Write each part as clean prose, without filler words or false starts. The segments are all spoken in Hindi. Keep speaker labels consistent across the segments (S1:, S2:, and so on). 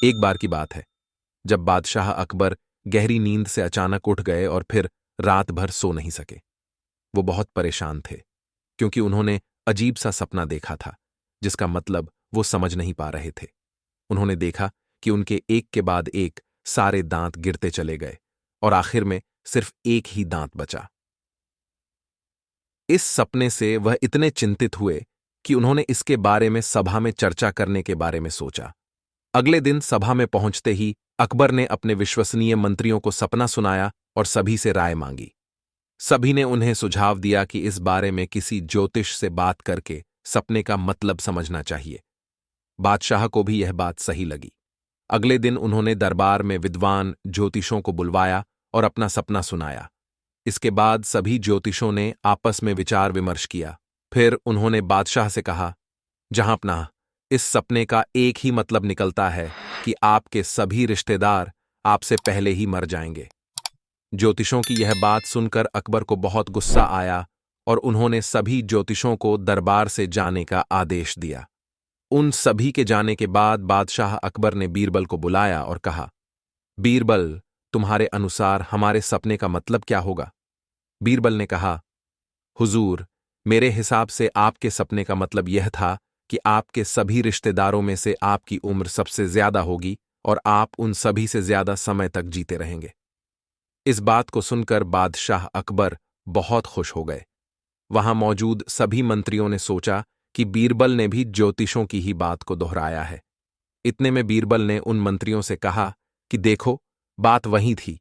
S1: एक बार की बात है जब बादशाह अकबर गहरी नींद से अचानक उठ गए और फिर रात भर सो नहीं सके। वो बहुत परेशान थे क्योंकि उन्होंने अजीब सा सपना देखा था जिसका मतलब वो समझ नहीं पा रहे थे। उन्होंने देखा कि उनके एक के बाद एक सारे दांत गिरते चले गए और आखिर में सिर्फ एक ही दांत बचा। इस सपने से वह इतने चिंतित हुए कि उन्होंने इसके बारे में सभा में चर्चा करने के बारे में सोचा। अगले दिन सभा में पहुंचते ही अकबर ने अपने विश्वसनीय मंत्रियों को सपना सुनाया और सभी से राय मांगी। सभी ने उन्हें सुझाव दिया कि इस बारे में किसी ज्योतिष से बात करके सपने का मतलब समझना चाहिए। बादशाह को भी यह बात सही लगी। अगले दिन उन्होंने दरबार में विद्वान ज्योतिषों को बुलवाया और अपना सपना सुनाया। इसके बाद सभी ज्योतिषों ने आपस में विचार विमर्श किया। फिर उन्होंने बादशाह से कहा, जहांपनाह, इस सपने का एक ही मतलब निकलता है कि आपके सभी रिश्तेदार आपसे पहले ही मर जाएंगे। ज्योतिषों की यह बात सुनकर अकबर को बहुत गुस्सा आया और उन्होंने सभी ज्योतिषों को दरबार से जाने का आदेश दिया। उन सभी के जाने के बाद बादशाह अकबर ने बीरबल को बुलाया और कहा, बीरबल, तुम्हारे अनुसार हमारे सपने का मतलब क्या होगा? बीरबल ने कहा, हुजूर, मेरे हिसाब से आपके सपने का मतलब यह था कि आपके सभी रिश्तेदारों में से आपकी उम्र सबसे ज्यादा होगी और आप उन सभी से ज्यादा समय तक जीते रहेंगे। इस बात को सुनकर बादशाह अकबर बहुत खुश हो गए। वहां मौजूद सभी मंत्रियों ने सोचा कि बीरबल ने भी ज्योतिषों की ही बात को दोहराया है। इतने में बीरबल ने उन मंत्रियों से कहा कि देखो, बात वही थी,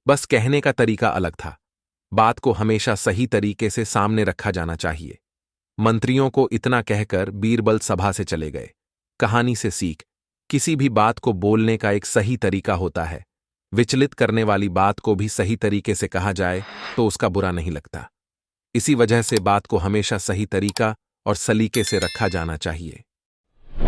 S1: बस कहने का तरीका अलग था। बात को हमेशा सही तरीके से सामने रखा जाना चाहिए। मंत्रियों को इतना कहकर बीरबल सभा से चले गए। कहानी से सीख, किसी भी बात को बोलने का एक सही तरीका होता है। विचलित करने वाली बात को भी सही तरीके से कहा जाए तो उसका बुरा नहीं लगता। इसी वजह से बात को हमेशा सही तरीका और सलीके से रखा जाना चाहिए।